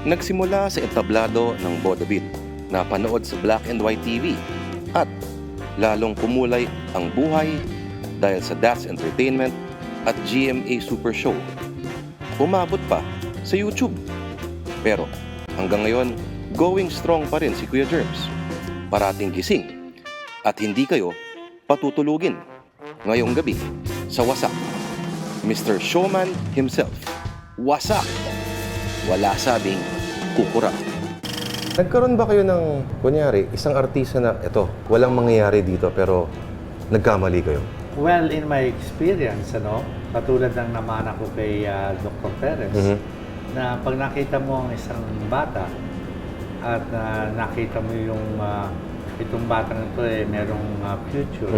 Nagsimula sa entablado ng vaudeville na panood sa Black and White TV at lalong kumulay ang buhay dahil sa That's Entertainment at GMA Super Show. Umabot pa sa YouTube. Pero hanggang ngayon, going strong pa rin si Kuya Germs. Parating gising at hindi kayo patutulugin. Ngayong gabi sa Wasak, Mr. Showman himself. Wasak! Wala sabing kukura. Nagkaroon ba kayo ng, kunyari, isang artista na, ito, walang mangyayari dito pero nagkamali kayo? Well, in my experience, katulad ng namana ko kay Dr. Perez, na pag nakita mo ang isang bata at nakita mo yung itong batang ito merong future,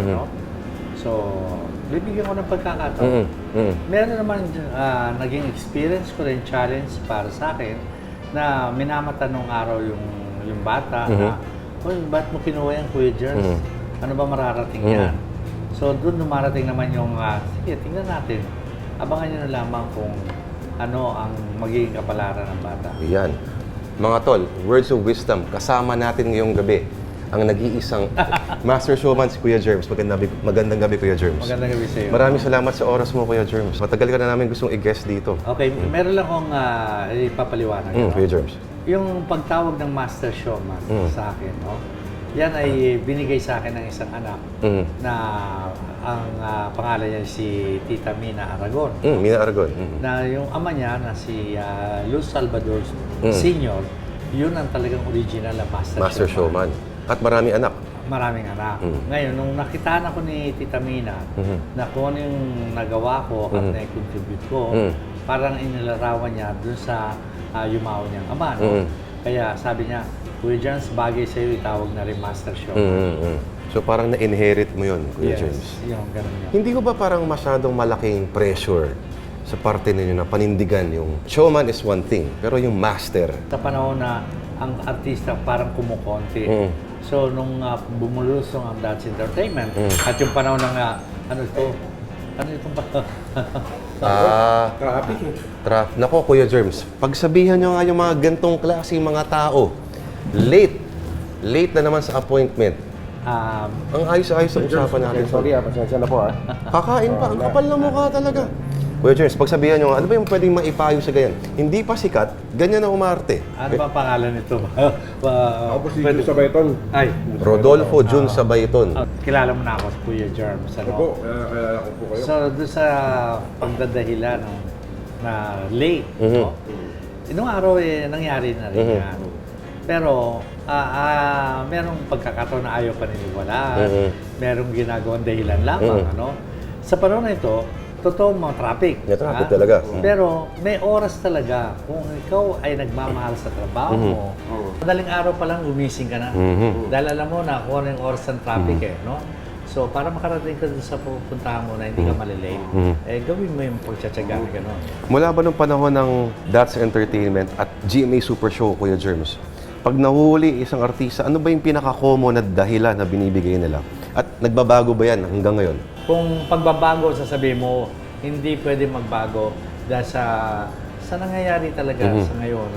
So, bibigyan ko ng pagkakataon. Meron naman naging experience ko rin, challenge para sa akin, na minamata nung araw yung bata na, ba't mo kinuha yan, Kuya Germs? Ano ba mararating yan? So, doon dumarating naman yung, sige, tingnan natin. Abangan nyo na lamang kung ano ang magiging kapalaran ng bata. Yan. Mga tol, words of wisdom, kasama natin ngayong gabi ang nag-iisang Master Showman si Kuya Germs. Magandang gabi, Kuya Germs. Magandang gabi sa iyo. Maraming salamat sa oras mo, Kuya Germs. Matagal ka na namin gustong i-guest dito. Okay, meron lang akong ipapaliwanag. Kuya Germs. Yung pagtawag ng Master Showman sa akin, yan ay binigay sa akin ng isang anak na ang pangalan niya si Tita Mina Aragon. Mina Aragon. Na yung ama niya na si Luz Salvador Sr., yun ang talagang original na Master Showman. At marami anak. Maraming anak. Ngayon, nung nakitaan ako ni Tita Mina na kung ano yung nagawa ko at na-contribute ko, parang inilarawan niya dun sa yumaw niyang ama. Kaya sabi niya, Kuya Germs, bagay sa'yo itawag na rin Master Showman. So parang na-inherit mo yun, Kuya Germs. Yung ganun yun. Hindi ko ba parang masyadong malaking pressure sa parte ninyo na panindigan yung showman is one thing, pero yung master? Sa panahon na ang artista parang kumukonti. So, nung bumulusong ang That's Entertainment, at yung panahon ng, ano itong traffic. Nako, Kuya Germs, pagsabihan nyo nga yung mga gantong klaseng mga tao, late na naman sa appointment. Ang ayos-ayos sa usapan natin. Sorry, pasensya na po Kakain pa, ang kapal na mukha talaga. Kuya Germs, pagsabihan nyo nga, ano ba yung pwedeng maipayo sa ganyan? Hindi pa sikat, ganyan na umarte. Ano ba pangalan nito? Ako po si Jun Sabayton. Ay, Rodolfo Jun Sabayton. kilala mo na ako, Kuya Germs. Opo, kaya ko po kayo. So, doon sa pagdadahilan na late, inong araw nangyari na rin yan. Pero, merong pagkakataon na ayaw paniniwala. Merong ginagawang dahilan lamang, Sa panahon na ito, totoo mga traffic. May traffic talaga. Pero may oras talaga kung ikaw ay nagmamahal sa trabaho mo. Madaling araw pa lang gumising ka na. Dahil alam mo na kung ano yung oras ng traffic So para makarating ka dun sa pupuntahan mo na hindi ka malilate, gawin mo yung pagtsatsaga na gano'n. Mula ba nung panahon ng That's Entertainment at GMA Super Show, Kuya Germs, pag nahuhuli isang artista, ano ba yung pinaka-common na dahilan na binibigay nila? At nagbabago ba yan hanggang ngayon? Kung pagbabago, sasabihin mo, hindi pwede magbago dahil sa nangyayari talaga sa ngayon,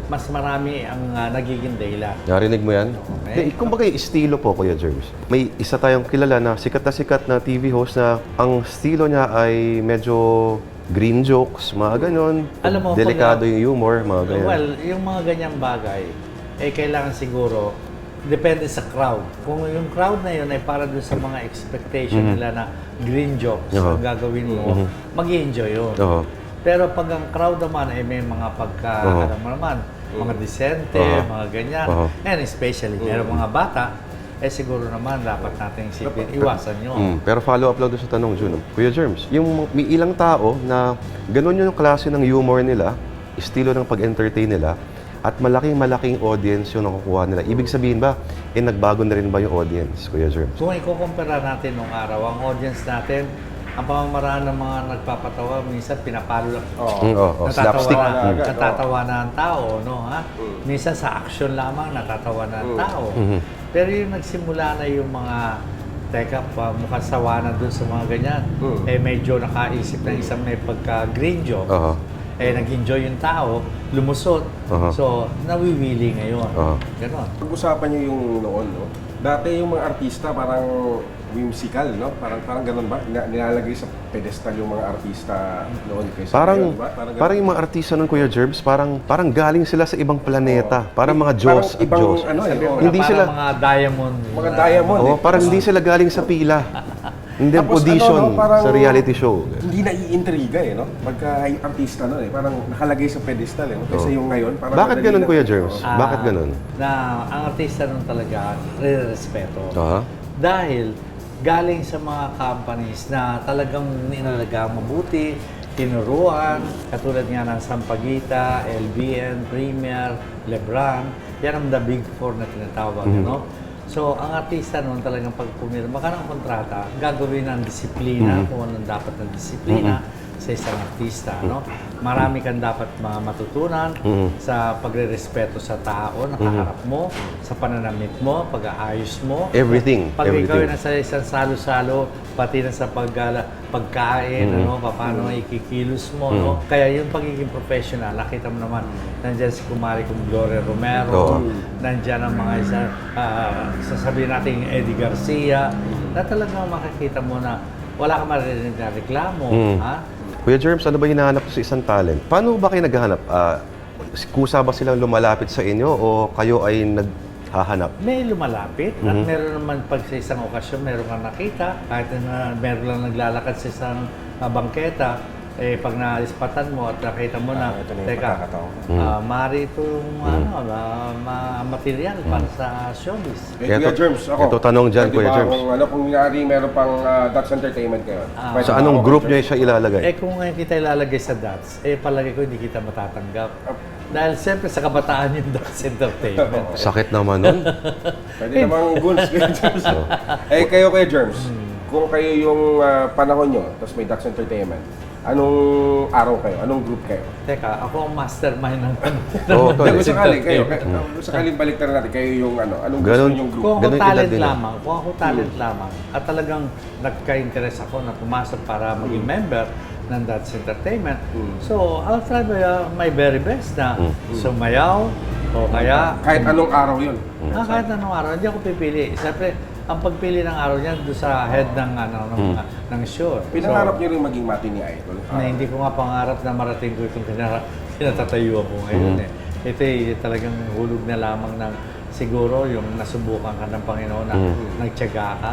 mas marami ang nagiging dahilan. Narinig mo yan? Okay. Kumbaga yung estilo po, Kuya Germs. May isa tayong kilala na sikat na TV host na ang estilo niya ay medyo green jokes, mga ganon. Alam mo, delikado yung humor, mga ganyan. Well, yung mga ganyang bagay, kailangan siguro depende sa crowd. Kung yung crowd na yun ay para doon sa mga expectation nila na green jokes ang gagawin mo, mag-i-enjoy yun. Pero pag ang crowd naman ay may mga alam mo naman, mga disente, mga ganyan, and especially meron mga bata, siguro naman dapat natin isipin, iwasan yun. Pero follow-up lang doon sa tanong, Jun. Kuya Germs, yung may ilang tao na ganun yung klase ng humor nila, estilo ng pag-entertain nila, at malaking audience yung nakukuha nila. Ibig sabihin ba, nagbago na rin ba yung audience, Kuya Germs? Kung ikukumpara natin nung araw, ang audience natin, ang pamamaraan ng mga nagpapatawa, minsan pinapalo lang. Slapstick. Natatawa na ang tao, Minsan sa action lamang, natatawa na ang tao. Pero yung nagsimula na yung mga, mukhang sawa na dun sa mga ganyan, medyo nakaisip ng isang may pagka-green joke. nag-enjoy yung tao, lumusot. Aha. So, nawiwili ngayon. Aha. Ganon. Pag-usapan niyo yung noon, no? Dati yung mga artista parang whimsical, no? Parang ganun ba? Nilalagay sa pedestal yung mga artista noon kaysa Parang, ngayon, di ba? Ganun. parang yung mga artista nun, Kuya Jerbs, parang galing sila sa ibang planeta. Parang mga Diyos Parang at ibang, Diyos. ano, Sabi mo oh, na Hindi parang sila- mga diamond. mga diamond. Oh, parang hindi sila galing sa pila. Hindi Tapos audition ano, no, parang- sa reality show. Hindi naiintriga eh, no? Pagka artista no eh, parang nakalagay sa pedestal eh, no? Kaysa yung ngayon, parang Bakit madali ganun, lang- Kuya Germs? Ah, Bakit ganun? Na ang artista nun talaga, re-respeto. Aha. Dahil galing sa mga companies na talagang inalaga mabuti, tinuruan, katulad nga ng Sampaguita, LBN, Premier, Lebron, yan ang the big four na tinatawag, no? So, ang artista noon talagang pag pumirma ka ng kontrata, gagawin ng disiplina, kung anong dapat ng disiplina sa isang artista, no? Marami kang dapat matutunan sa pagre-respeto sa tao, nakaharap mo, sa pananamit mo, pag-aayos mo. Everything, Pag ikaw ay everything. nasa isang salo-salo, pati na sa pagkain, ano, paano ikikilos mo, no? Kaya yung pagiging professional, nakita mo naman, nandyan si Kumari kong Gloria Romero, Oo. nandyan ang mga sasabihin natin yung Eddie Garcia, na talagang makikita mo na wala ka maririnig na reklamo, ha? Kuya Germs, ano ba hinahanap sa isang talent? Paano ba kayo naghahanap? Kusa ba silang lumalapit sa inyo o kayo ay naghahanap? May lumalapit at meron naman pag sa isang okasyon meron kang nakita, kahit na meron lang naglalakad sa isang bangketa, pag naispatan mo at nakita mo na, ito na yung teka, pagkakataon. mari ito yung material para sa showbiz. Eh, Kuya Germs, ako. Ito tanong dyan, Pwede Kuya ba Germs. kung nangyari meron pang Dutch Entertainment kayo. Pwede Sa ba anong ako, group Kuya niya Germs? siya ilalagay? Kung ngayon kita ilalagay sa DATS, palagay ko hindi kita matatanggap. Dahil siyempre sa kabataan yung DATS Entertainment. Sakit naman nun. Pwede namang goons, Kuya Germs. Kayo, Kuya Germs, kung kayo yung panahon nyo, tapos may Dutch Entertainment, anong araw kayo? Anong group kayo? Teka, ako ang mastermind ng Oo, tol. Kung DATS sakali kayo, Entertainment. kung sakaling baliktaran natin, kayo yung anong gusto Ganun. yung group? Kung ako Ganun edad talent din, lamang, kung ako talent lamang, at talagang nagka-interest ako na pumasok para maging member ng Dutch Entertainment, so I'll try my very best na sumayaw o kaya Kahit anong araw yun. kahit anong araw, hindi ako pipili. Siyempre, ang pagpili ng araw niyan doon sa head ng ng show. Pinangarap nyo rin maging matinee idol. Na hindi ko nga pangarap na marating ko itong kinatatayuan ko ngayon eh. Ito talagang hulog na lamang ng siguro yung nasubukan ka ng Panginoon na nagtiyaga ka.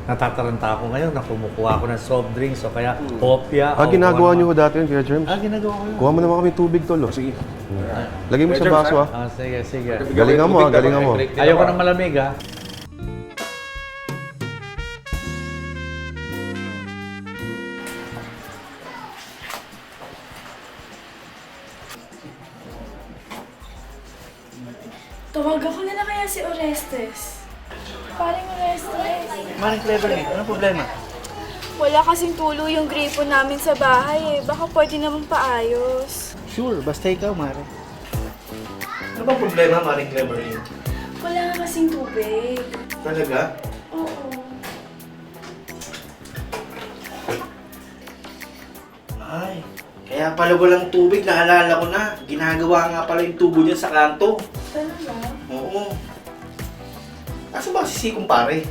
Natataranta ako ngayon na kumukuha ako ng soft drinks o kaya kopya. o Ginagawa kung niyo ano. dati yun, Kuya Germs? Ginagawa ko yun. Kuha mo naman kami tubig, tol. oh. Sige. Lagay mo Kuya sa Germs, baso, Sige, sige. Galingan mo, galingan mo. Ayoko ng malamig, ha? Tawagan ko na lang kaya si Orestes. Parang Orestes. Maring clever eh. Anong problema? Wala kasing tulo yung gripo namin sa bahay eh. Baka pwede namang paayos. Sure, basta ikaw, Mare. Ano bang problema, Maring Cleverly? Wala nga kasing tubig. Talaga? Oo. Ay, kaya pala walang tubig, naalala ko na. Ginagawa nga pala yung tubo niya sa kanto. Talaga? Oo. Asa ba si Sikong pare?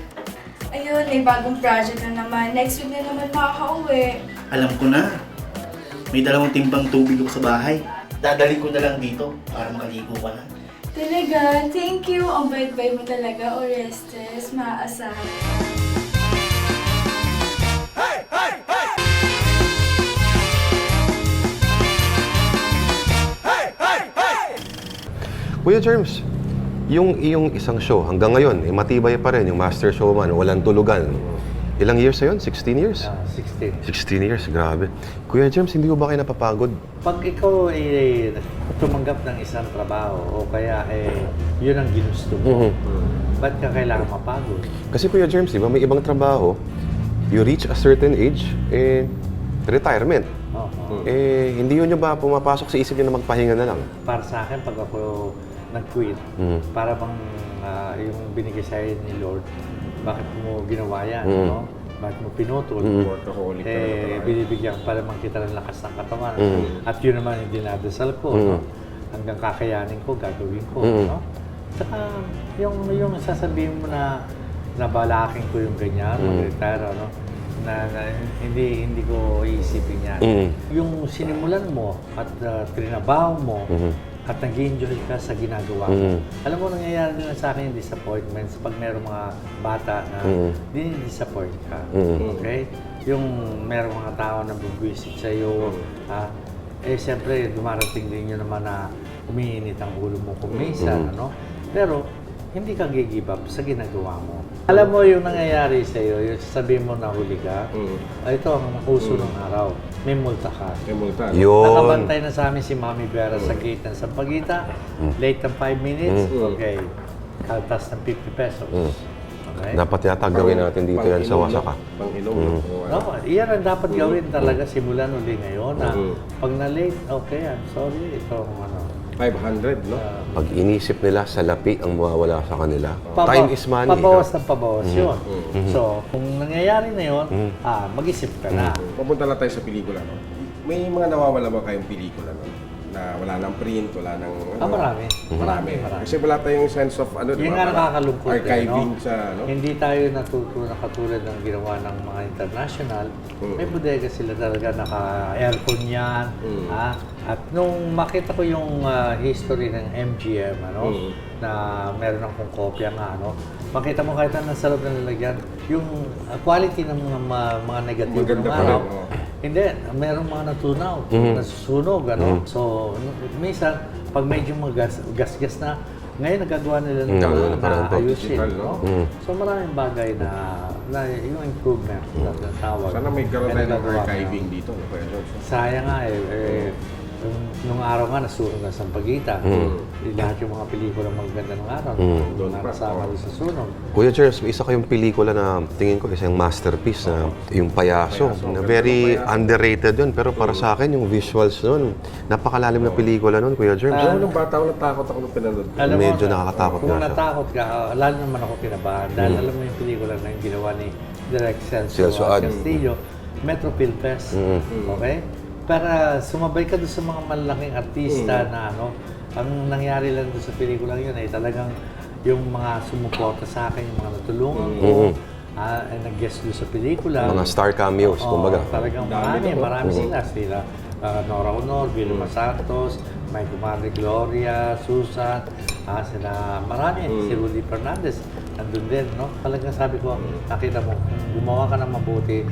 Ayun, may bagong project na naman. Next week na naman makaka-uwi. Alam ko na. May 2 timbang tubig ako sa bahay. Dadalhin ko na lang dito para makaligo ka na. Talaga? Thank you. Ang bait-bait mo talaga, Orestes. Maaasahan. Kuya Germs, yung iyong isang show hanggang ngayon, matibay pa rin, yung Master Showman, walang tulugan. Ilang years na yun? 16 years? 16. 16 years, grabe. Kuya Germs, hindi mo ba kayo napapagod? Pag ikaw ay tumanggap ng isang trabaho o kaya yun ang ginusto mo, ba't ka kailangan mapagod? Kasi Kuya Germs, di ba, may ibang trabaho, you reach a certain age, retirement. Oo. Hindi yun yung ba pumapasok sa isip niyo na magpahinga na lang? Para sa akin, pag ako nag-quit, para bang yung binigay sa'yo ni Lord, bakit mo ginawa yan, no? Bakit mo pinutol? Workaholic talaga tayo. Binibigyan pa naman kita ng lakas ng katawan. At yun naman yung dinadasal ko, no? Hanggang kakayanin ko, gagawin ko, no? Tsaka, yung sasabihin mo na nabalaking ko yung ganyan, mag-retire, no? Na hindi ko iisipin yan. Yung sinimulan mo at trinabaho mo, at nag-enjoy ka sa ginagawa mo. Alam mo, nangyayari din sa akin yung disappointments pag mayroong mga bata na dinidisappoint ka. Okay? Yung mayroong mga tao na bubwisit sa'yo, siyempre, dumarating din yun naman na umiinit ang ulo mo kung minsan, ano? Pero, hindi ka give up sa ginagawa mo. Alam mo yung nangyayari sa'yo, yung sabihin mo na huli ka, ito ang uso ng araw, may multa ka. May multa. Yun. Nakabantay na sa amin si Mami Vera sa gate ng Sampaguita, late ng 5 minutes, okay, kaltas ng 50 pesos. Okay? Dapat yata gawin natin dito yan sa Wasaka. Pang-inom. No, iyan ang dapat gawin talaga simulan uli ngayon na pag na-late, okay, I'm sorry, ito ano. 500, no? Pag inisip nila, salapi ang mawawala sa kanila. Time is money. Pabawas ng pabawas yun. So, kung nangyayari na yun, mag-isip ka na. Papunta lang tayo sa pelikula, no? May mga nawawala ba kayong pelikula, no? Na wala nang print, wala nang... Marami. Marami. Kasi wala tayong sense of, ano, Yun nga nakakalungkot archiving no? sa, no? Hindi tayo natuto na katulad ng ginawa ng mga international. May bodega sila talaga, naka-aircon yan. At nung makita ko yung history ng MGM, ano, na meron akong kopya nga, ano, makita mo kahit anong sarap na nilagyan, yung quality ng mga negative Maganda ng pa rin, araw. oo. Hindi, merong mga natunaw, nasusunog, ano. So, minsan, pag medyo gas-gas na, ngayon nagagawa nila ng parang ayusin, digital, no? no? So, maraming bagay na yung improvement na tawag. Sana may karoon tayo ng nagagawa archiving dito, no? Kuya George? Sayang nga nung araw nga nasunog ng Sampaguita. Lahat yung mga pelikula maganda ng araw. Doon nakasama rin sa sunog. Kuya Charles, may isa kayong pelikula na tingin ko isang masterpiece na yung Payaso. Na very underrated yun. Pero para sa akin, yung visuals nun, napakalalim na pelikula nun, Kuya Charles. Alam mo, nung bata ako, natakot ako nung pinanood ko. Alam mo, Medyo nakakatakot kung nga siya. natakot ka, lalo naman ako kinabahan. Dahil alam mo yung pelikula na yung ginawa ni Direk Celso Celso Ad. Castillo, Metro Film Fest. Okay? Para sumabay ka doon sa mga malalaking artista na ano, ang nangyari lang doon sa pelikula yun ay talagang yung mga sumuporta sa akin, yung mga natulungan ko, nag-guest doon sa pelikula. Mga star cameos, kumbaga. Talagang marami sila. Nora Honor, Vilma Santos, may Kumari Gloria, Susan, sila marami, si Rudy Fernandez, nandun din, no? Talagang sabi ko, nakita mo, kung gumawa ka ng mabuti,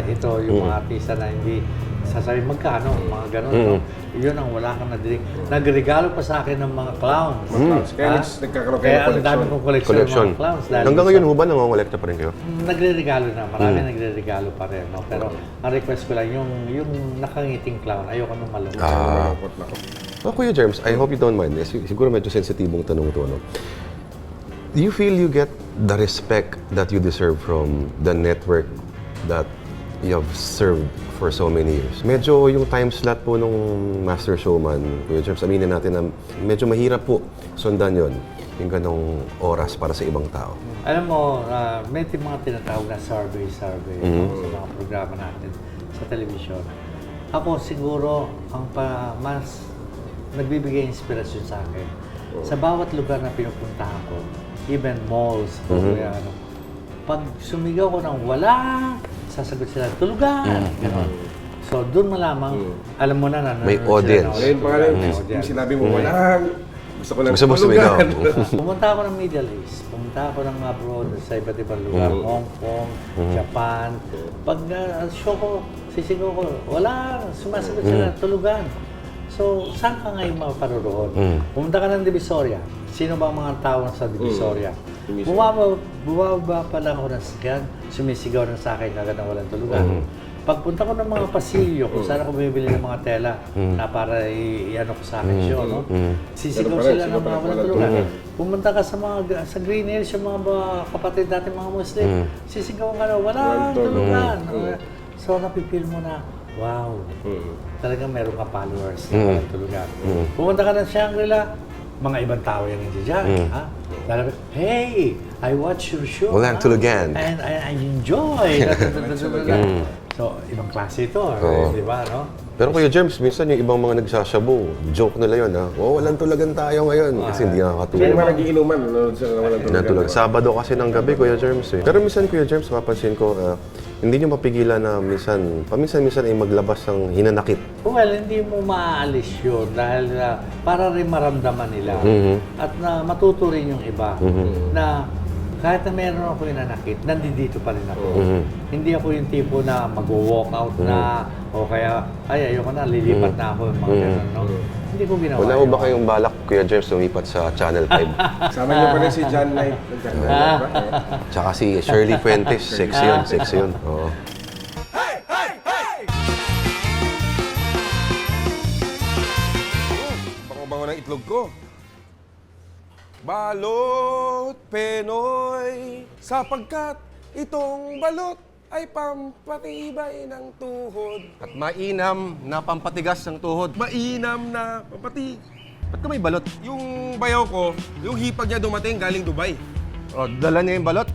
ito yung mga artista na hindi sasabihin magkano, mga ganun, no? Yun ang wala kang nadinig. Nagregalo pa sa akin ng mga clowns. Kaya nagkakaroon kayo Kaya ng ang dami kong collection ng mga clowns. dahil Hanggang sa- ngayon, ho ba nangongolekta pa rin kayo? Nagre-regalo na, marami nagre-regalo pa rin, no? Pero ang request ko lang, yung nakangiting clown, ayoko nung malungkot. Malungkot na ako. Oh, Kuya Germs, I hope you don't mind. Siguro medyo sensitibong tanong to, no? Do you feel you get the respect that you deserve from the network that you have served for so many years? Medyo yung time slot po nung Master Showman, Kuya Germs, aminin natin na medyo mahirap po sundan yon yung ganong oras para sa ibang tao. Alam mo, may mga tinatawag na survey sa mga programa natin sa television. Ako siguro, ang mas nagbibigay inspirasyon sa akin. Sa bawat lugar na pinupuntahan ko, even malls, pag sumigaw ko ng wala, sasagot sila, tulugan! Ganon. So, doon malamang, alam mo na May audience. Ayun pa nga yung sinabi mo, wala. Gusto ko lang Gusto mo sumigaw? Pumunta ako ng Middle East, pumunta ako ng abroad sa iba't ibang lugar, Hong Kong, Japan. Pag show ko, sisigaw ko, wala, sumasagot sila, tulugan. So, saan ka ngayon mapaparoon? Pumunta ka ng Divisoria. Sino ba ang mga tao sa Divisoria? Bumaba pa lang ako ng sakyan, sumisigaw ng sa akin kagad na walang tulugan. Pagpunta ko ng mga pasilyo, kung saan ako bibili ng mga tela na para i-ano ko sa akin show, no? Sisigaw sila ng mga walang tulugan. Pumunta ka sa Green Hills, yung mga kapatid natin mga Muslim, sisigaw ka na, walang tulugan. So, napipil mo na, wow, talagang meron ka followers na walang tulugan. Pumunta ka ng Shangri-La, mga ibang tao yan nandiyan dyan. Sabi, hey, I watch your show. Walang tulugan. And I enjoy. So, ibang klase ito, Oo. di ba, no? Pero Kuya Germs, minsan yung ibang mga nagsasabu, joke nila yun, ha? Oh, walang tulagan tayo ngayon. Kasi hindi Hindi nakakatulog. naman nagiinuman, nanonood sila na walang Natulog. Sabado kasi ng gabi, Kuya Germs, eh. Pero minsan, Kuya Germs, mapansin ko, hindi nyo mapigilan na paminsan-minsan ay maglabas ng hinanakit. Well, hindi mo maaalis yun dahil para rin maramdaman nila at na matuto rin yung iba na kahit na meron ako hinanakit, nandito pa rin ako. Hindi ako yung tipo na mag-walk out na o kaya, ay ayoko na, lilipat na ako yung mga ganun, no? Hindi ko ginawa Wala yun. mo ba kayong balak, Kuya Germs, lumipat sa Channel 5? Sama niyo pa rin si John Knight. Tsaka si Shirley Fuentes, sexy yun. Oo. Bango-bango ng itlog ko. Balot Penoy, sapagkat itong balot ay pampatibay ng tuhod. At mainam na pampatigas ng tuhod. Mainam na papati. Ba't ka may balot? Yung bayaw ko, yung hipag niya dumating galing Dubai. O, dala niya yung balot?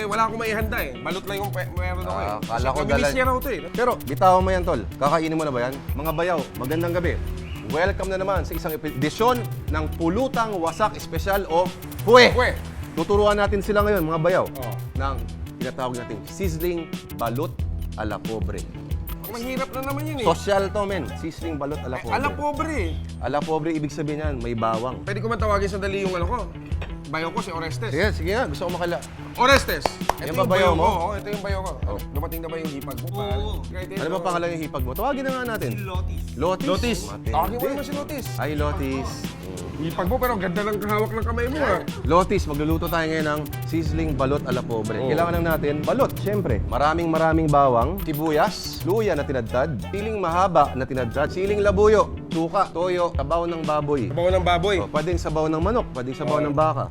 Wala akong maihanda eh. Balot lang yung meron ako eh. Akala ko Mamimiss dala- niya raw ito eh. Pero, bitawan mo yan, Tol. Kakainin mo na ba yan? Mga bayaw, magandang gabi. Welcome na naman sa isang edisyon ng Pulutang Wasak Espesyal o Pue. Pue. Tuturuan natin sila ngayon, mga bayaw, Oo. ng tinatawag natin sizzling balot a la pobre. Mahirap na naman yun eh. Social to, men. Sizzling balot a la pobre. Ala pobre eh. A la pobre, ibig sabihin yan, may bawang. Pwede ko man tawagin sandali yung ano ko. Bayaw ko si Orestes. Sige nga. Gusto ko makala. Orestes! Yan ba bayaw mo? Oo, ito yung bayaw ko. Dumating na ba yung hipag mo? Oo. Ano ba pangalan yung hipag mo? Tawagin na nga natin. Lotis. Lotis? Lotis. Mati. Tawagin mo naman si Lotis. Ay, Lotis. Hipag mo pero ganda ng kahawak ng kamay mo ah. Lotis, magluluto tayo ngayon ng sizzling balot a la pobre. Oo. Kailangan lang natin balot, syempre. Maraming bawang, sibuyas, luya na tinadtad, siling mahaba na tinadtad, siling labuyo, suka, toyo, sabaw ng baboy. Sabaw ng baboy. O, pwedeng sabaw ng manok, pwedeng sabaw ng baka.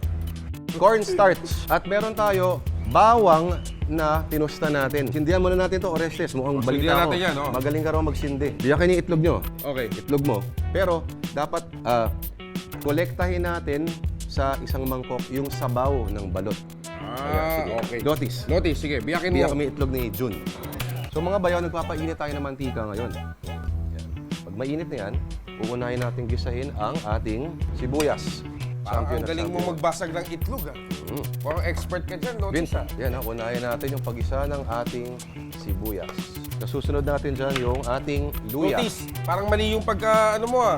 Cornstarch. At meron tayo bawang na tinusta natin. Sindihan muna natin to, Orestes. Mukhang balita Sindihan ko. natin yan, oh. Magaling ka raw magsindi. Biyakin yung itlog nyo. Okay. Itlog mo. Pero, dapat kolektahin natin sa isang mangkok yung sabaw ng balot. Sige. Okay. Lotis. Lotis, sige. Biyakin Biyak mo. kami itlog ni Jun. So mga bayaw, nagpapainit tayo ng mantika ngayon. Yan. Pag mainit na yan, uunahin natin gisahin ang ating sibuyas. Parang Champion ang na galing mo champion. magbasag ng itlog ah. Parang expert ka dyan, Lotis Vince, ah. yan ha, unahin natin yung pag-isa ng ating sibuyas. Nasusunod natin dyan yung ating luya. Lotis, parang mali yung pagka, ano mo ah.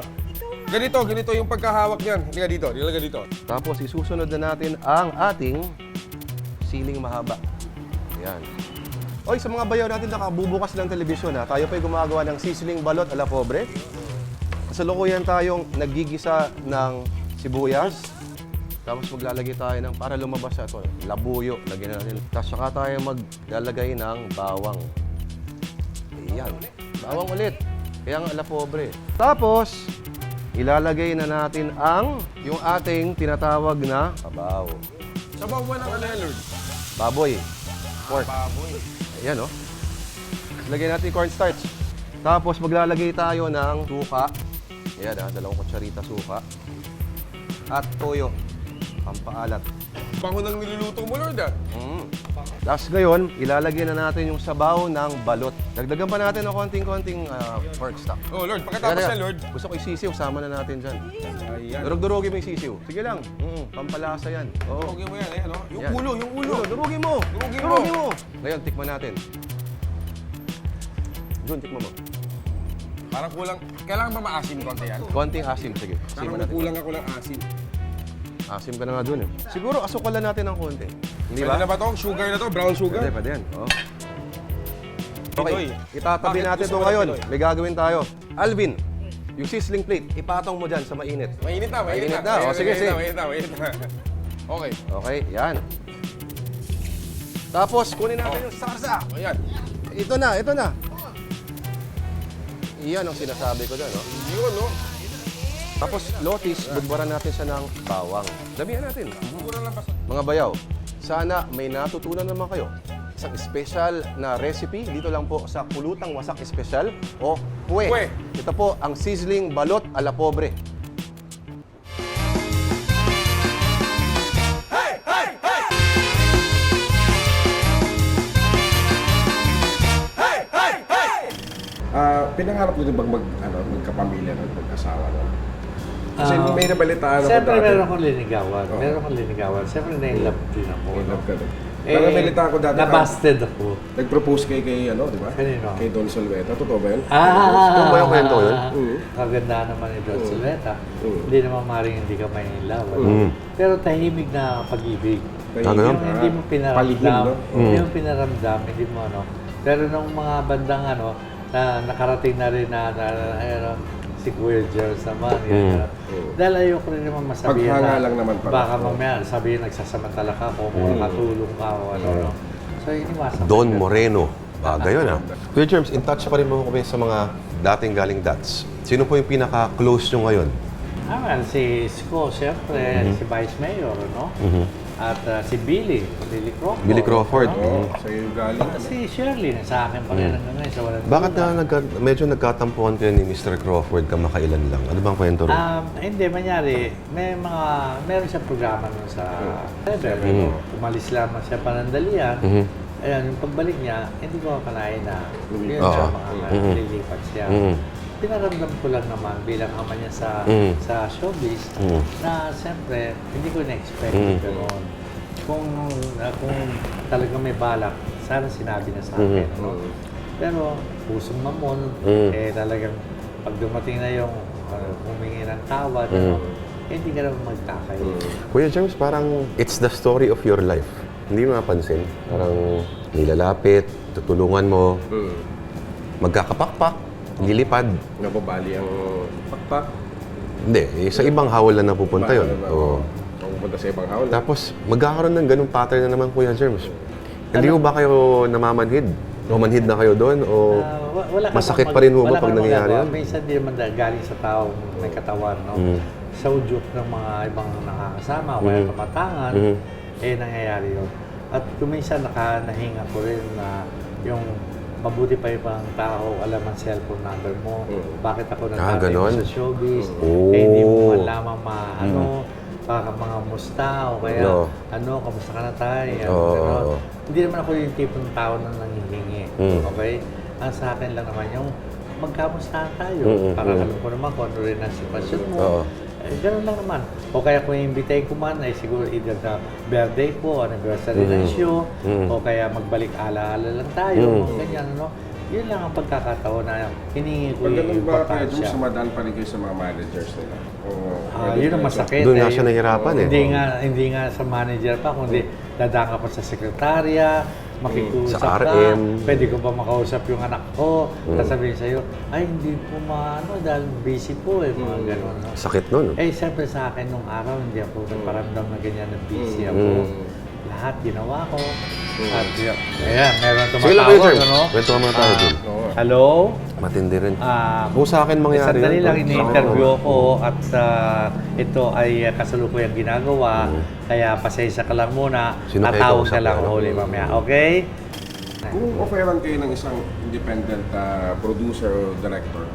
Ganito yung pagkahawak niyan. Hindi ka dito, nilagay dito. Tapos isusunod na natin ang ating siling mahaba. Yan. Oy, sa mga bayaw natin nakabubukas ng telebisyon ha, tayo pa'y gumagawa ng sizzling balot a la pobre. Kasalukuyan tayong naggigisa ng sibuyas. Tapos maglalagay tayo ng, para lumabas sa ito, labuyo. Lagyan natin. Tapos saka tayo maglalagay ng bawang. Ayan. Bawang ulit. Kaya nga a la pobre. Tapos, ilalagay na natin yung ating tinatawag na sabaw. Sabaw mo ng ano yan, Lord? Baboy. Pork. Baboy. Ayan, oh. Lagyan natin yung cornstarch. Tapos maglalagay tayo ng suka. Ayan, 2 kutsarita suka. At toyo. Pampaalat. Bango ng niluluto mo, Lord ah. Tapos ngayon, ilalagay na natin yung sabaw ng balot. Dagdagan pa natin ng konting-konting pork stock. Oh, Lord, pagkatapos Teka, yan, Lord. Gusto ko isisiw, sama na natin dyan. Ayan. Durog-durogin mo yung sisiw. Sige lang. Pampalasa yan. Oo. Durugin mo yan, eh, ano? Yung Yan. ulo. Durugin mo! Durugin mo. Ngayon, tikman natin. Jun, tikman mo. Parang kulang. Kailangan ba maasim konti yan? Konting asim, sige. Parang Asiman natin. kulang ako ng asim. Asim ka na nga dun eh. Siguro, asukalan natin ng konti. Hindi Pwede na ba? ba to? Sugar na to? Brown sugar? Pwede yan. Oo. Pinoy. Okay, itatabi Bakit natin gusto ito mo ng ngayon. Pinoy? May gagawin tayo. Alvin, yung sizzling plate, ipatong mo dyan sa mainit. Mainit na. O, sige. Mainit na. Okay. Okay, yan. Tapos, kunin natin yung sarsa. Ayan. Ito na. Iyan ang sinasabi ko dyan, no? Yun, no? Tapos, lotis, budbaran natin siya ng bawang. Damihan natin. Kurang lang pa sa... Mga bayaw, sana may natutunan naman kayo. Isang special na recipe dito lang po sa Pulutang Wasak Espesyal o Pue. Pue. Ito po ang sizzling balot a la pobre. pinangarap nyo din bang magkapamilya at mag-asawa? No? Kasi may nabalitaan ako Siyempre, dati. meron akong linigawan. Oo. Meron akong linigawan. Siyempre, na-in-love din ako. Okay, no? love ka din. Parang nabalitaan ko dati. Nabasted ako. Nag-propose kay di ba? Kanino? Kay Don Solveta. Totoo ba yun? Totoo ba yung kwento ko yun? Kaganda naman ni Don Silveta. Mm. Hindi naman maring hindi ka may in love. Mm. Pero tahimik na pag-ibig. ganun? Yung hindi mo Palihim, pinaramdam. no? Hindi mo pinaramdam, hindi mo ano. Pero nung mga bandang na nakarating na rin na si Kuya Jerz naman. Yan, dahil ayoko rin naman masabihin Paghanga lang naman pala. baka mamaya sabihin nagsasamantala ka o makatulong ka o ano. No? So iniwasan ko Don yun. Moreno. Bagay yun ah. Kuya Germs, in touch pa rin mo kami sa mga dating galing Dats. Sino po yung pinaka-close nyo ngayon? Si Isko, siyempre, si Vice Mayor, no? At si Billy Crawford. Billy Crawford. no? Oo, sa'yo yung galing. At si Shirley, sa akin pa rin hanggang ngayon sa walang Bakit duda. medyo nagkatampuhan kayo ni Mr. Crawford kamakailan lang? Ano bang kwento rin? Hindi, manyari, meron siyang programa nun sa TV. Umalis lamang siya panandalian. Ayan, yung pagbalik niya, hindi ko akalain na yun Oo. siya lilipat siya. Pinaramdam ko lang naman bilang ama niya sa showbiz na siyempre hindi ko na-expect gano'n. Kung talagang may balak, sana sinabi na sa akin. No? Pero pusong mamon, talagang pag dumating na yung humingi ng tawad, hindi ka naman magkakayo. Kuya James, parang it's the story of your life. Hindi mo napansin. Parang nilalapit, tutulungan mo, magkakapakpak, nilipad. Nababali ang pakpak. Hindi, sa ibang hawal na napupunta yun. Oo. Pupunta sa ibang hawl. Tapos, magkakaroon ng ganung pattern na naman, Kuya Germs. Hindi mo ba kayo namamanhid? O manhid na kayo doon? O Wala ka masakit bang pa rin mo wala ba pag kang nangyayari magagawa. yun? Minsan di naman galing sa taong may katawan, no? Sa udyok ng mga ibang nakakasama, o kaya kamatangan, nangyayari yun. At kung minsan nahinga ko rin na yung mabuti pa ibang tao, alam ang cellphone number mo, bakit ako nagtatay ganon? sa showbiz, Oh. hindi mo man lamang baka mga musta o kaya No. kamusta ka na tayo, Oo, ganon. oo. Hindi naman ako yung tipong tao na nangihingi, okay? Ang sa akin lang naman yung magkamustahan tayo, para alam ko naman kung ano rin ang sitwasyon mo. Oo. Ganun lang naman. O kaya kung i-invite ko man, ay siguro either na birthday ko, anniversary ng show, o kaya magbalik ala-ala lang tayo, ganyan, ano. Yun lang ang pagkakataon na hiningi ko Pag yung ganun ba kayo, importansya. sumadaan pa rin kayo sa mga managers nila? Yun ang masakit. Doon nga siya nahihirapan eh. Hindi nga sa manager pa, kundi dadaan ka pa sa sekretarya, makikusap Sa ka, RM. pwede ko pa makausap yung anak ko, sasabihin sa'yo, ay hindi po dahil busy po mga gano'n. No? Sakit nun. Siyempre sa akin nung araw, hindi ako nagparamdam na ganyan na busy ako. Lahat ginawa ko. At ayan, meron Sige lang, Kuya tumatawag, Germs. ano? Kwento ka muna tayo dun. Hello? Matindi rin. Ah, Kung sa akin mangyari Sandali yun, lang, tol. ini-interview ako at ito ay kasalukuyang ginagawa. Kaya pasensya ka lang muna. Sino kayo Tatawag kausap ka lang na, huli mamaya. Okay? Kung offeran kayo ng isang independent producer o director,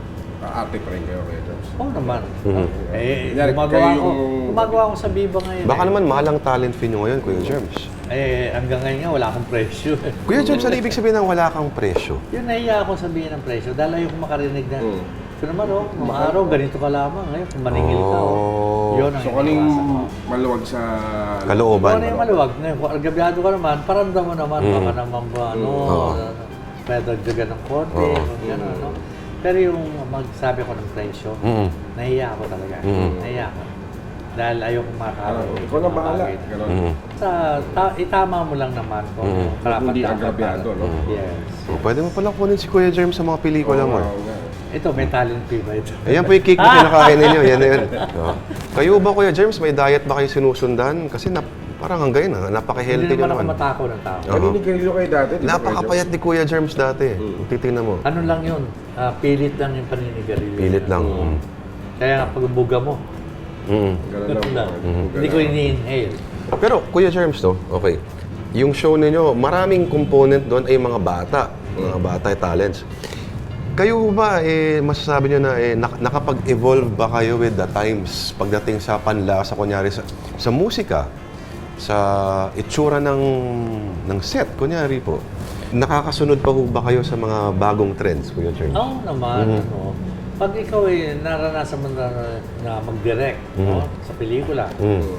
arte pa rin kayo, Kuya Germs? Oo naman. Kunyari, Gumagawa kayo ako. yung- Gumagawa ako sa Viva ngayon. Baka naman mahal ang talent fee nyo ngayon, Kuya Germs. Hanggang ngayon nga, wala akong presyo. Kuya Germs, ano ibig sabihin ng wala kang presyo? Yun, nahiya ako sabihin ng presyo. Dahil ayoko makarinig na, ito naman mga araw, ganito ka lamang. Ngayon, kung maningil ka, yun ang So, kaning iniwasan ko. maluwag sa... Kalooban. Kung ano yung maluwag, ngayon, kung argabyado ka naman, paramdam mo naman, baka naman ba, pedagdagan ng konti, kung gano'n, no? Pero yung magsabi ko ng presyo, nahiya ako talaga. Nahiya ako. Dahil ayoko makarinig. Ikaw na bahala. Ganon. Itama mo lang naman kung karapat Hindi agrabyado, no? Yes. O, pwede mo palang kunin si Kuya Germs sa mga pelikula mo. Oo nga. Ito, may talent fee ba ito? Ayan po yung cake na kinakain ninyo. Yan na yun. O. Kayo ba, Kuya Germs, may diet ba kayo sinusundan? Kasi parang hanggang yun, napaka-healthy Hindi nyo naman ako naman. matako ng tao. Naninigarilyo kayo dati, di ba, Kuya Napakapayat ni Kuya Germs dati. Titingnan mo. Ano lang yun? Pilit lang yung paninigarilyo. Pilit lang. Kaya nga pagbuga mo, Mm. Ganun ganun lang. lang. Hindi ko ini-inhale. Pero, Kuya Germs, to, okay. Yung show ninyo, maraming component doon ay mga bata. Mga bata ay talents. Kayo ba, masasabi nyo na nakapag-evolve ba kayo with the times pagdating sa panlasa, kunyari sa musika, sa itsura ng set, kunyari po? Nakakasunod pa ho ba kayo sa mga bagong trends, Kuya Germs? Oo naman, ano. Pag ikaw ay naranasan mo na mag-direct no, sa pelikula,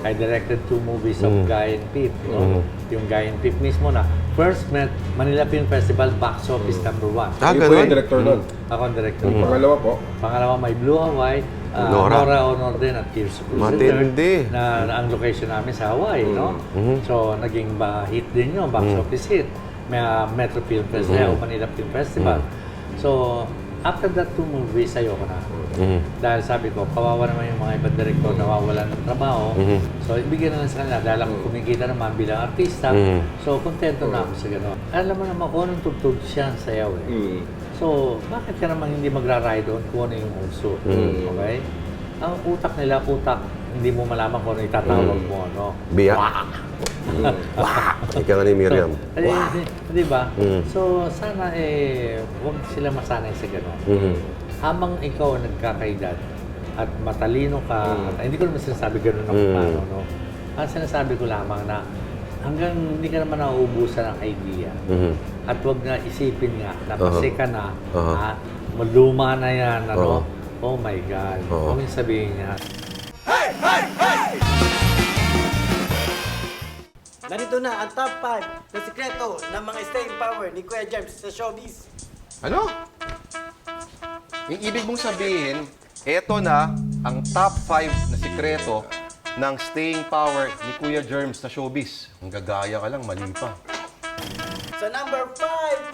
I directed 2 movies of Guy and Pip, no? Yung Guy and Pip mismo na first met Manila Film Festival box office number 1. Ah, Kayo po ganun? yung director nun. Ako ang director. Pangalawa po. Pangalawa, may Blue Hawaii, Nora. Nora Honor din at Tears of Matindi. na ang location namin sa Hawaii, no? So, naging hit din yun, box office hit. May Metro Film Festival, o Manila Film Festival. So, after that 2 movies, ayoko na. Dahil sabi ko, kawawa naman yung mga ibang director nawawalan ng trabaho. So, ibigyan na lang sa kanila dahil ako kumikita naman bilang artista. So, kontento na ako sa gano'n. Alam mo naman kung anong tugtog siya ang sayaw eh. So, bakit ka naman hindi magra-ride on kung ano yung uso? Okay? Ang utak nila, hindi mo malaman kung ano itatawag mo, no? Biyak. Ika nga ni Miriam. Di ba? So, sana huwag sila masanay sa gano'n. Habang ikaw nagkakaedad at matalino ka, at hindi ko naman sinasabi gano'n ako paano, no? Ang sinasabi ko lamang na hanggang hindi ka naman nauubusan ng idea at huwag na isipin nga na kasi ka na, maluma na yan, ano? Oh my God. Huwag yung sabihin niya. Narito na ang top 5 na sikreto ng mga staying power ni Kuya Germs sa showbiz. Ano? Yung ibig mong sabihin, eto na ang top 5 na sikreto ng staying power ni Kuya Germs sa showbiz. Ang gagaya ka lang, mali pa. Sa number 5.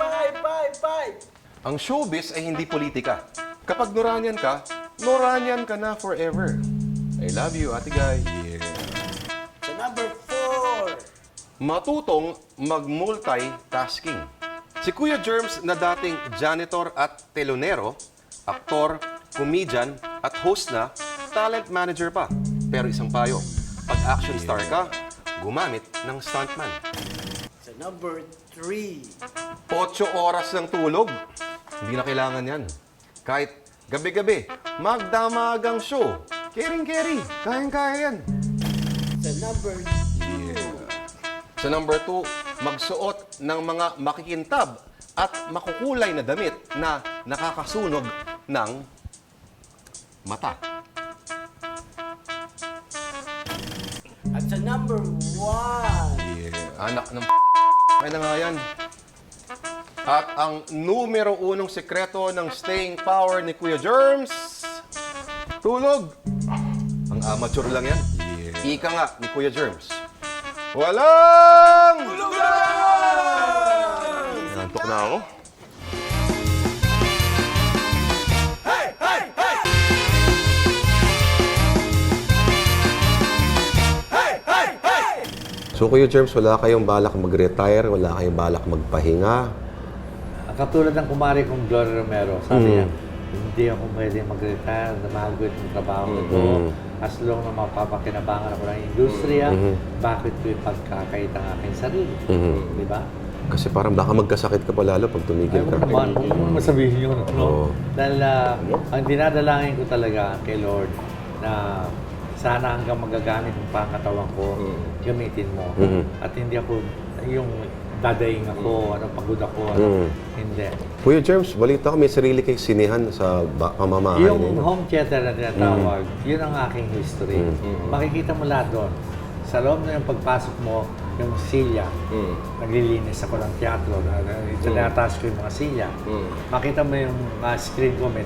Ang showbiz ay hindi politika. Kapag Noranian ka na forever. I love you, Ate Guy. Yeah. Sa number 4. Matutong mag-multitasking. Si Kuya Germs na dating janitor at telonero, aktor, comedian at host na, talent manager pa. Pero isang payo, pag action star ka, gumamit ng stuntman. Sa number 3. 8 oras ng tulog. Hindi na kailangan yan. Kahit gabi-gabi, magdamagang show. Kering-keri, kayang-kaya yan. Sa number 2. Sa number 2, magsuot ng mga makikintab at makukulay na damit na nakakasunog ng mata. At sa number 1. Anak ng ay na nga yan. At ang numero 1 sekreto ng staying power ni Kuya Germs, tulog. Ang amateur lang yan. Ika nga ni Kuya Germs. Walang! Tulog lang! Nantok na ako. So Kuya Germs, wala kayong balak mag-retire, wala kayong balak magpahinga. Katulad ng kumari kong Gloria Romero, sabi niya, hindi ako pwede mag-retire, na mahal ko itong trabaho ko. As long na mapapakinabangan ako ng industriya, bakit ko ipagkakait ang aking sarili? Di ba? Kasi parang baka magkasakit ka pa lalo pag tumigil ka. Huwag mo masabihin yun. Oo. No? Dahil ang dinadalangin ko talaga kay Lord na sana hanggang magagamit ang pangatawan ko, gamitin mo. At hindi ako yung dadaing ako, pagod ako, hindi. Kuya Germs, balita ko may sarili kay sinehan sa pamamahay Yung ninyo. home theater na tinatawag, yun ang aking history. Makikita mo lahat doon. Sa loob na yung pagpasok mo, yung silya, naglilinis ako ng teatro, tinataas ko yung mga silya. Makita mo yung screen ko, may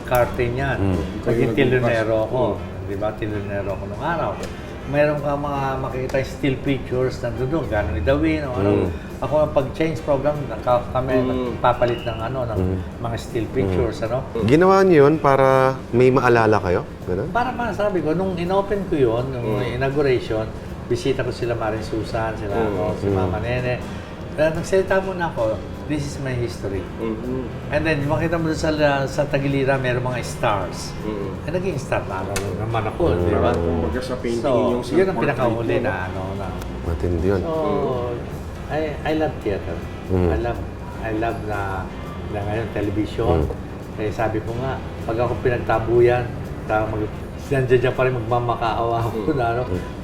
curtain yan. Naging tilonero ako. Diba? Tilonero ako nung araw. Mayroon ka mga makikita yung still pictures na doon, gano'n ni Dawin, o ano. Ako ang pag-change program, kami nagpapalit ng mga still pictures, ano. Ginawa niyo yun para may maalala kayo? Ganun? Para sabi ko, nung inopen ko yun, nung inauguration, bisita ko sila Maring Susan, sila ako, si Mama Nene. Nagsalita muna ako, this is my history. And then, makita mo sa Tagiliran, mayroong mga stars. Naging star na naman ako, di ba? Kumbaga sa painting So, yung yun ang pinakahuli na Matindi yun. So, I love theater. I love na ngayon television. Kaya sabi ko nga, pag ako pinagtabuyan, nandiyan pa rin magmamakaawa ako na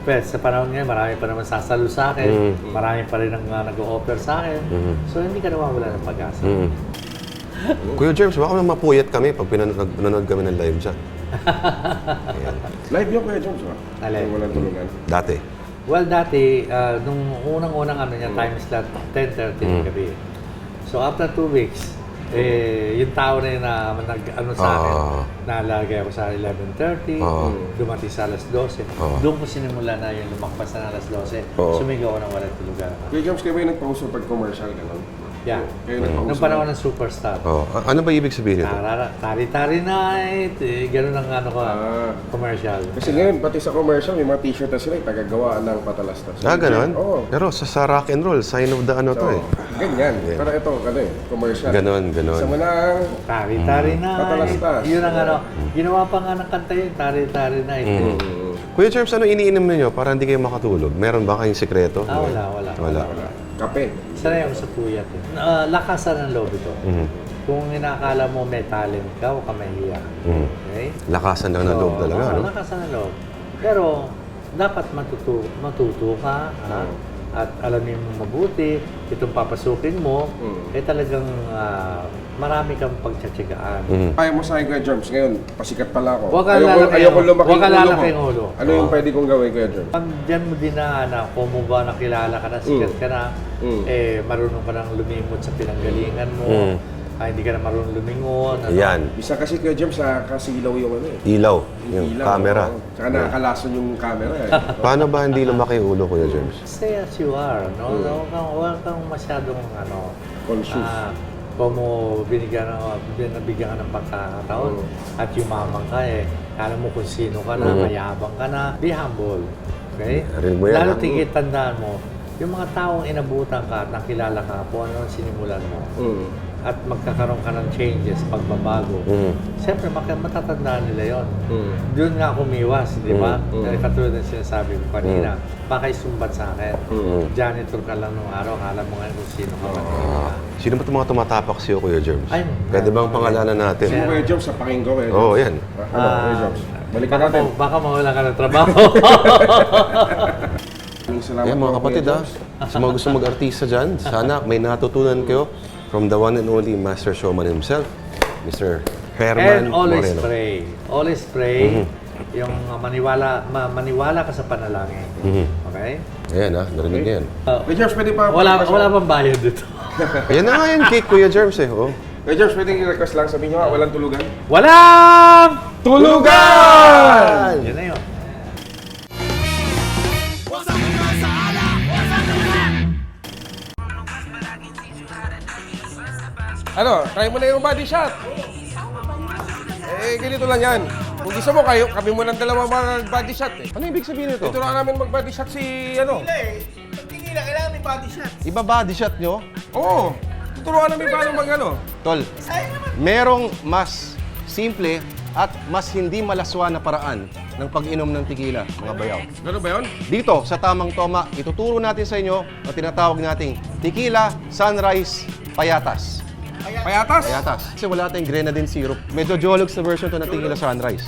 Pero sa panahon ngayon, marami pa naman sasalo sa akin. Marami pa rin ang nag-o-offer sa akin. So, hindi ka nawawala ng pag-asa. Kuya Germs, baka naman mapuyat kami pag pinanood kami ng live dyan. Ayan. Live yung Kuya Jones, ba? Alin? Yung walang tulugan. Dati. Well, dati, nung unang-unang niya, time slot, 10:30 ng gabi. So, after 2 weeks, yung tao na yun na nag-ano sa akin, nalagay ako sa 11:30, dumating sa alas 12. Doon ko sinimula na yung lumakpas na alas 12. Sumigaw ako ng walang tulugan. Kuya Jones, kayo ba yung nagpauso pag commercial gano'n? Yeah. Kayo nagpauso? Nung panahon ng superstar. Ano ba ibig sabihin nito? Tari-tari night, ganun ang ano ko, commercial. Kasi ngayon, pati sa commercial, may mga t-shirt na sila, tagagawa ng patalastas. Ganon? Oo. Pero sa rock and roll, sign of the ano to eh. Ganyan. Pero ito, commercial. Ganon. Sa manang, Tari-tari night. Patalastas. Yun ang ano, ginawa pa nga ng kanta yun, tari-tari night. Kuya Germs, ano iniinom ninyo para hindi kayo makatulog? Meron ba kayong sikreto? Wala. kape. Sanay ako sa puyat eh. Lakasan ng loob ito. Kung inakala mo may talent ka o ka mahiya. Okay? Lakasan lang ng loob talaga, no? Lakasan ng loob. Pero dapat matuto ka, ha? At alamin mo mabuti, itong papasukin mo, eh talagang marami kang pagtsatsagaan. Kaya mo sa akin, Kuya Germs, ngayon, pasikat pala ako. Huwag ka lalaki ang ulo. Ano yung pwede kong gawin, Kuya Germs? Pag dyan mo dinaan na kung mo ba nakilala ka na, sikat ka na, eh marunong ka nang lumimot sa pinanggalingan mo, hindi ka na marunong lumingon. Yan. Bisa kasi, Kuya Germs, kasilaw yung ano eh. Ilaw. Yung camera. Tsaka nakakalason yung camera eh. Paano ba hindi lumaki yung ulo, Kuya Germs? Stay as you are, no? Huwag kang masyadong, Conscious. kung mo binigyan ka ng pagkakataon at yumamang ka alam mo kung sino ka na, mayabang ka na, be humble. Okay? Rin mo yan, Lalo ha? tigit tandaan mo, yung mga taong inabutan ka at nakilala ka kung ano ang sinimulan mo at magkakaroon ka ng changes, pagbabago. Siyempre, matatandaan nila yon. Doon nga kumiwas, di ba? Katulad ng sinasabi ko kanina, baka isumbat sa akin. Janitor ka lang nung araw, akala mo nga kung sino ka. Sino ba itong mga tumatapak sa'yo, Kuya Germs? Ay, Pwede bang pangalanan natin? Sino, Kuya Germs, sa pakinggan, Kuya Germs? Oo, yan. Ano, Kuya Germs? Balikan natin. Baka mawala ka ng trabaho. Salamat Yan mga po, kapatid, Kuya ha? Germs. Sa mga gusto mag-artista dyan, sana may natutunan kayo from the one and only Master Showman himself, Mr. Herman And always Moreno. pray. Always pray. Yung maniwala ka sa panalangin. Okay? Ayan, ha? Narinig niyo yan. Kuya Germs, pwede pa Wala bang bayad dito? Ayan na nga yan, cake, Kuya Germs, eh. Oh. Kuya Germs, pwede i-request lang. Sabihin nyo nga, walang tulugan. Walang Tulugan! Yan na yun. Ano, try mo na yung body shot. Ganito lang yan. Kung gusto mo kayo, kami mo ng dalawa mag-body shot eh. Ano ibig sabihin nito? Tuturuan namin mag-body shot si ano. Tingila, kailangan may body shot. Iba body shot nyo? Oo. Tuturuan namin paano mag-ano. Tol, merong mas simple at mas hindi malaswa na paraan ng pag-inom ng tequila, mga bayaw. Gano'n ba yun? Dito, sa Tamang Toma, ituturo natin sa inyo ang tinatawag nating Tequila Sunrise Payatas. Payatas? Payatas. Kasi wala tayong grenadine syrup. Medyo jologs na version to ng Tequila Sunrise.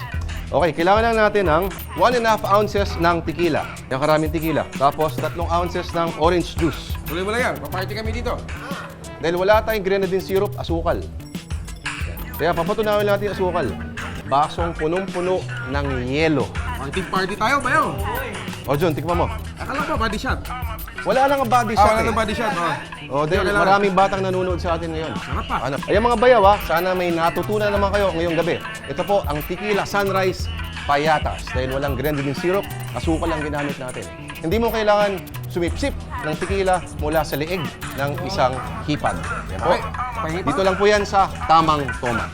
Okay, kailangan lang natin ng 1.5 ounces ng tequila. Yung karaming tequila. Tapos 3 ounces ng orange juice. Tuloy mo lang yan. Paparty kami dito. Dahil wala tayong grenadine syrup, asukal. Kaya papatunawin natin yung asukal. Basong punong-puno ng yelo. Party tayo, bayaw. O John, tikman mo. Akala ko body shot. Wala lang ang body shot Wala eh. ng body shot. O dahil Kailangan. maraming batang nanonood sa atin ngayon. Sarap pa. Ano? Ayan mga bayaw ha, sana may natutunan naman kayo ngayong gabi. Ito po ang Tequila Sunrise Payatas. Dahil walang grenadine syrup, asukal lang ginamit natin. Hindi mo kailangan sumipsip ng tequila mula sa leeg ng isang hipag. Yan po. Dito lang po yan sa Tamang Toma.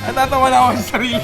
Natatawa na ako sa sarili.